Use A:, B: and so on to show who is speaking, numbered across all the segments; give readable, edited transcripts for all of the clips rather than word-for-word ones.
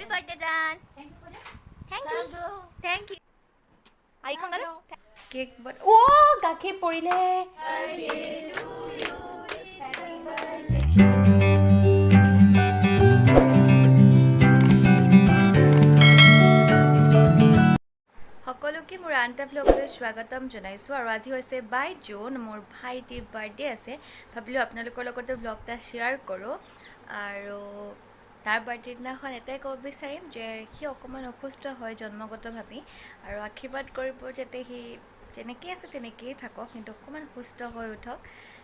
A: birthday, Dan. Thank you. Thank you. Icon galo. Cake but gakhe porile. Birthday to you. Happy birthday. সকলোকে মোৰ আনটা ব্লগলৈ স্বাগতম জনাইছো আৰু আজি হৈছে 22 জুন মোৰ ভাইটিৰ বাৰ্থডে আছে ভাবিলো আপোনালোকৰ লগতে ব্লগটা শেয়াৰ কৰো আৰু তাৰ বাৰ্থডে দিনাখন এটাই ক'ব বিচাৰিম যে সি অকমান অসুস্থ হয় জন্মগতভাৱে আৰু আশীৰ্বাদ কৰিব যাতে সি যেনেকৈ আছে তেনেকৈয়ে থাকক কিন্তু অকমান সুস্থ হৈ উঠক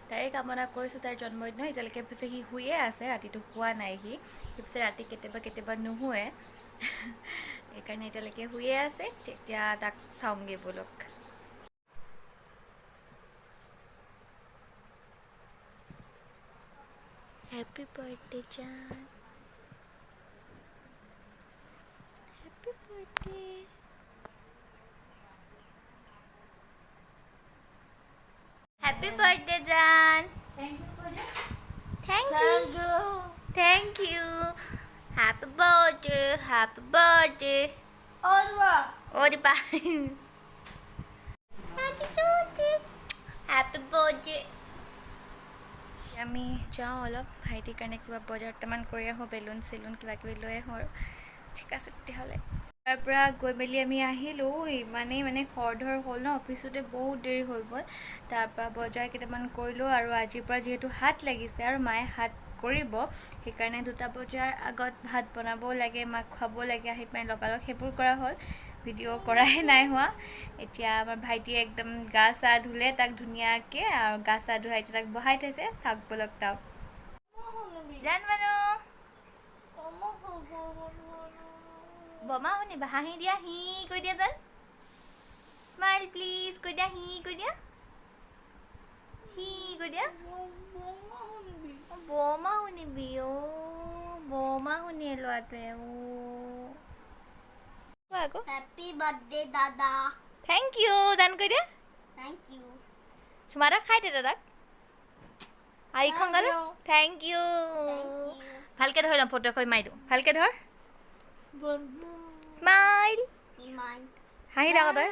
A: তাৰে কামনা কৰিছোঁ তাৰ জন্মদিন এতিয়ালৈকে পিছে সি শুয়ে আছে ৰাতিটো শুৱা নাই সি পিছে ৰাতি কেতিয়াবা নুশুৱে এইকাৰণে এতিয়ালৈকে শুয়ে আছে তেতিয়া তাক চাওঁগে বলক হ্যাপি বাৰ্থডে জান হ্যাপি বাৰ্থডে হ্যাপি বাৰ্থডে জান thank you happy birthday Orba. Happy birthday. আমি যাওঁ অলপ ভাইটিৰ কাৰণে কিবা বজাৰটামান কৰি আহোঁ বেলুন চেলুন কিবা কিবি লৈ আহোঁ আৰু ঠিক আছে তেতিয়াহ'লে তাৰ পৰা গৈ মেলি আমি আহিলোঁ ইমানেই মানে খৰধৰ হ'ল ন অফিচতে বহুত দেৰি হৈ গ'ল তাৰ পৰা বজাৰ কেইটামান কৰিলোঁ আৰু আজিৰ পৰা যিহেতু হাত লাগিছে আৰু মায়ে হাত কৰিব সেইকাৰণে 2টা বজাৰ আগত ভাত বনাবও লাগে মাক খুৱাব লাগে আহি পাই লগালগ সেইবোৰ কৰা হ'ল ভিডিঅ' কৰাই নাই হোৱা এতিয়া আমাৰ ভাইটিয়ে একদম গা চা ধুলে তাক ধুনীয়াকৈ আৰু গা চা ধুৱাই তাক বহাই থৈছে চাওক বলক তাক জান মানুহ বমা শুনিবা হাঁহি দিয়া হি কৈ দিয়া জান স্মাইল প্লিজ কৈ দিয়া হি কৈ দিয়া হি কৈ দিয়া বমা শুনিবি বমা শুনিয়ে ল'ৰাটোৱে
B: Happy birthday, Dada.
A: Thank you. জান কৈ দিয়া
B: Thank you.
A: তোমাৰা খাই দে দাদাক আইখন গালো থ্যাংক ইউ ভালকে ধৰ ফটো এখন মাৰি দিওঁ ভালকে ধৰ স্মাইল হাঁহি থাক তই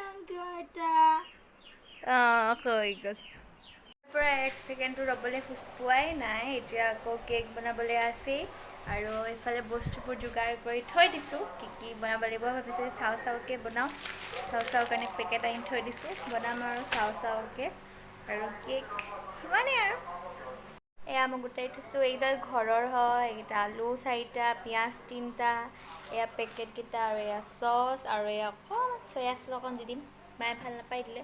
A: হৈ গ'ল পৰা 1 ছেকেণ্ডটো ৰ'বলৈ খোজ পোৱাই নাই এতিয়া আকৌ কেক বনাবলৈ আছেই আৰু এইফালে বস্তুবোৰ যোগাৰ কৰি থৈ দিছোঁ কি বনাব লাগিব ভাবিছোঁ চাওকে বনাওঁ চাও কাৰণে পেকেট আনি থৈ দিছোঁ বনাম আৰু চাওকে আৰু কেক সিমানেই আৰু এয়া মই গোটাই থৈছোঁ এইকেইটা ঘৰৰ হয় এইকেইটা আলু 4টা পিঁয়াজ 3টা এয়া পেকেটকেইটা আৰু এয়া চচ আৰু এয়া অকণ চয়া চচ অকণ দি দিম মায়ে ভাল নাপাই দিলে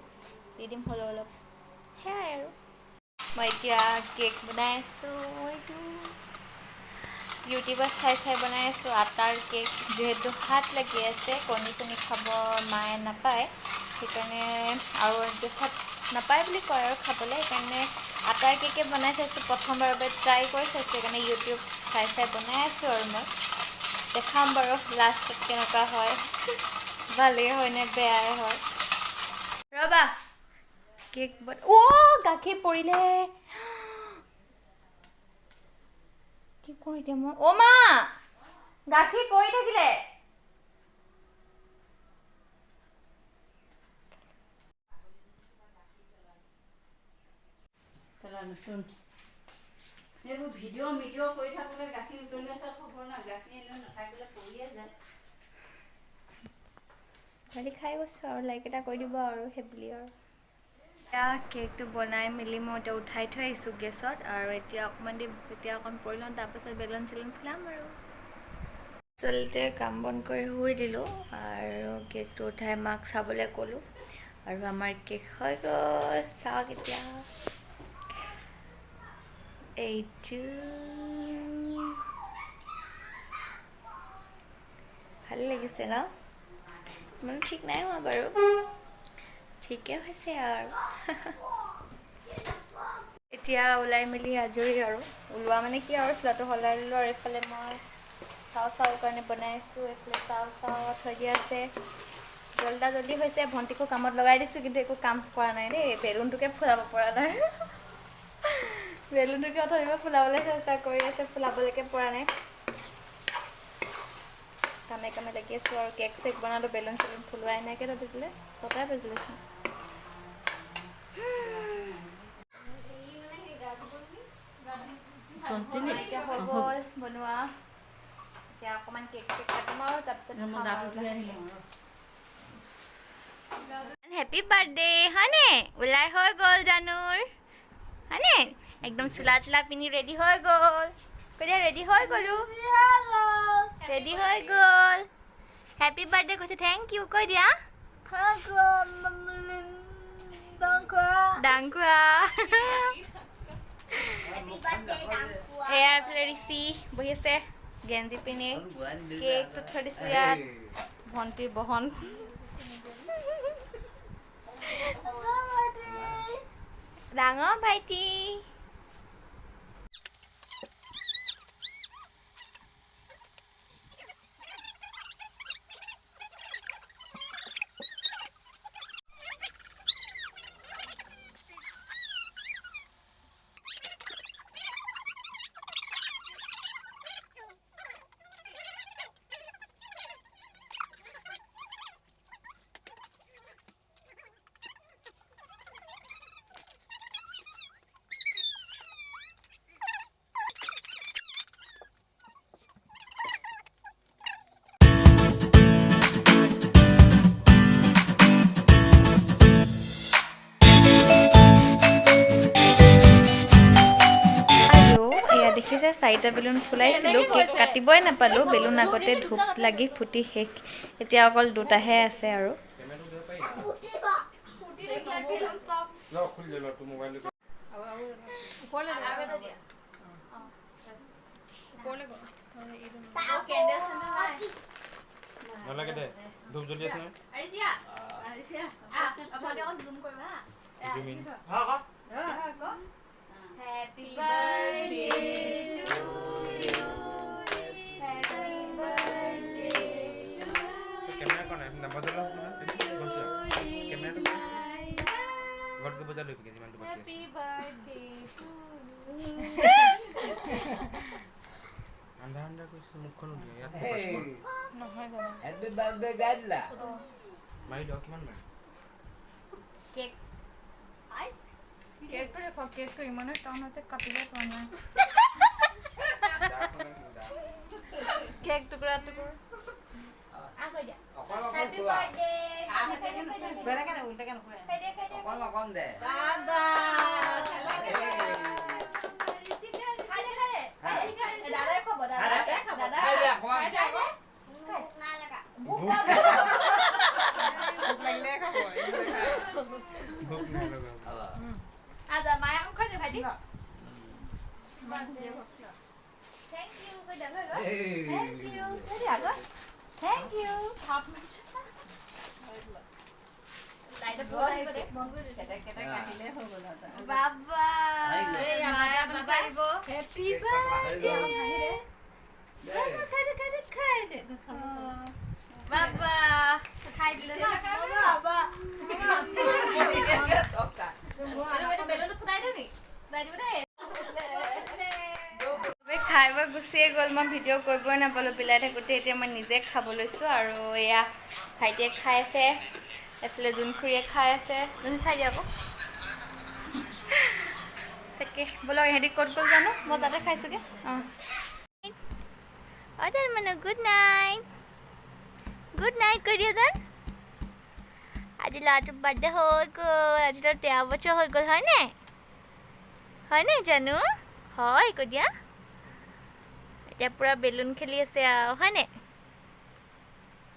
A: দি দিম হ'লেও অলপ সেয়াই আৰু মই এতিয়া কেক বনাই আছোঁ এইটো ইউটিউবত চাই বনাই আছোঁ আটাৰ কেক যিহেতু হাত লাগি আছে কণী চণী খাব মায়ে নাপায় সেইকাৰণে আৰু চাত নাপায় বুলি কয় আৰু খাবলৈ সেইকাৰণে আটাৰ কেকে বনাই চাইছোঁ প্ৰথমবাৰৰ বাবে ট্ৰাই কৰি চাইছোঁ সেইকাৰণে ইউটিউব চাই বনাই আছোঁ আৰু মই দেখাম বাৰু লাষ্টত কেনেকুৱা হয় ভালেই হয় নে বেয়াই হয় ৰ'বা কেক গাখীৰ পৰিলে কি কৰোঁ এতিয়া মই মা গাখীৰ পৰি থাকিলে
C: এইবোৰ ভিডিঅ' কৰি থাকোঁতে গাখীৰ উতলি আছে খবৰ নাই গাখীৰ এনেও নাথাকিলে পৰিয়ে যায়
A: ভালি খাই গৈছোঁ আৰু লাইক এটা কৰি দিব আৰু সেইবুলি আৰু এতিয়া কেকটো বনাই মেলি মই এতিয়া উঠাই থৈ আহিছোঁ গেছত আৰু এতিয়া অকণ পৰি লওঁ তাৰপাছত বেলুন চেলুন ফুলাম আৰু আচলতে কাম বন কৰি শুই দিলোঁ আৰু কেকটো উঠাই মাক চাবলৈ ক'লোঁ আৰু আমাৰ কেক হৈ গ'ল চাওক এতিয়া এইটো ভাল লাগিছে ন ইমান ঠিক নাই হোৱা বাৰু ঠিকে হৈছে আৰু এতিয়া ওলাই মেলি আজৰি আৰু ওলোৱা মানে কি আৰু চোলাটো সলাই ল'লোঁ আৰু এইফালে মই চাও কাৰণে বনাই আছোঁ এইফালে চাও থৈ দিয়া আছে জল্দি হৈছে ভণ্টিকো কামত লগাই দিছোঁ কিন্তু একো কাম কৰা নাই দেই বেলুনটোকে ফুলাব পৰা নাই বেলুনটোকে অথনিৰ পৰা ফুলাবলৈ চেষ্টা কৰি আছে ফুলাবলৈকে পৰা নাই কামে কামে লাগি আছোঁ আৰু কেক চেক বনালোঁ বেলুন চেলুন ফুলোৱাই নাই কেইটা বাজিলে 6টাই বাজিলেচোন এতিয়া হৈ গ'ল বনোৱা এতিয়া অকণমান কেক চেক কাটিম আৰু তাৰপিছত হেপী বাৰ্থডে হয়নে ওলাই হৈ গ'ল জানুৰ হয়নে একদম চোলা তোলা পিন্ধি ৰেডি হৈ গ'ল কৈ ৰেডি হৈ গ'লো ৰেডি হৈ গ'ল হেপী বাৰ্থডে কৈছে থেংক ইউ কৈ দিয়া ডাংখোৱা এয়া এইফালে ৰিচি বহি আছে গেঞ্জি পিন্ধি কেকটো থৈ দিছোঁ ইয়াত ভণ্টিৰ বহন ডাঙৰ ভাইটি দেখিছে 4টা বেলুন ফুলাইছিলোঁ কেক কাটিবই নাপালোঁ বেলুন আগতে ধূপ লাগি ফুটি শেষ এতিয়া অকল 2টাহে আছে আৰু
D: নালাগে দে ধূপ জ্বলি আছে
A: Happy birthday to you. Happy birthday to you.
D: Camera कौन है नंबर चला कैमरा तो गॉड को बजा लो कि जिमान तो बाकी
A: Happy birthday to you.
D: अंडा अंडा कुछ मुखन हो गया यार फोकस कर
E: हैप्पी बर्थडे गाइडला
D: माई डॉक्यूमेंट में
A: केक केक तो देखो केक तो इमने टाउन से काटिले तो ना केक टुकड़ा टुकड़ा आ गई जा हैप्पी बर्थडे बेला के उल्टा के नको खाइ दे
E: कौन दे
A: दादा दादा को बता दादा ना लगा भूख लगले का
D: भूख नहीं लगा
A: आजा माया को खाइ दे भाई थैंक यू को दे लो थैंक यू दे आगा thank you half much light फोटाई को दे केटा काटिले हो गलो बाबा माया को पाइबो हैप्पी बर्थडे खाइ दे बाबा खाइ दिले ना बाबा बेलुन फुटाइ दे नि बाइ दिबो दे খাইব গুচিয়ে গ'ল মই ভিডিঅ' কৰিবই নাপালোঁ পিলাই থাকোঁতে এতিয়া মই নিজে খাব লৈছোঁ আৰু এয়া ভাইটিয়ে খাই আছে এফালে জোনখুৰীয়ে খাই আছে জোন চাই দিয়া আকৌ তাকে ব'লক ইহঁতি ক'ত গ'ল জানো মই তাতে খাইছোঁগৈ অঁ অজান মানে গুড নাইট কৰি দিয়া যেন আজি ল'ৰাটোৰ বাৰ্থডে হৈ গ'ল আজি তাৰ 13 বছৰ হৈ গ'ল হয়নে জানো হয় কৈ দিয়া এতিয়া পুৰা বেলুন খেলি আছে আৰু হয়নে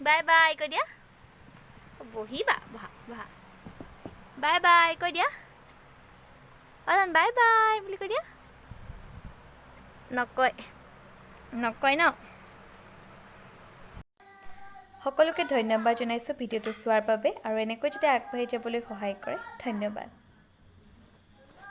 A: বাই বাই কৈ দিয়া বহিবা বাই বাই কৈ দিয়া অজান বাই বাই বুলি কৈ দিয়া নকয় ন সকলোকে ধন্যবাদ জনাইছোঁ ভিডিঅ'টো চোৱাৰ বাবে আৰু এনেকৈ যদি আগবাঢ়ি যাবলৈ সহায় কৰে ধন্যবাদ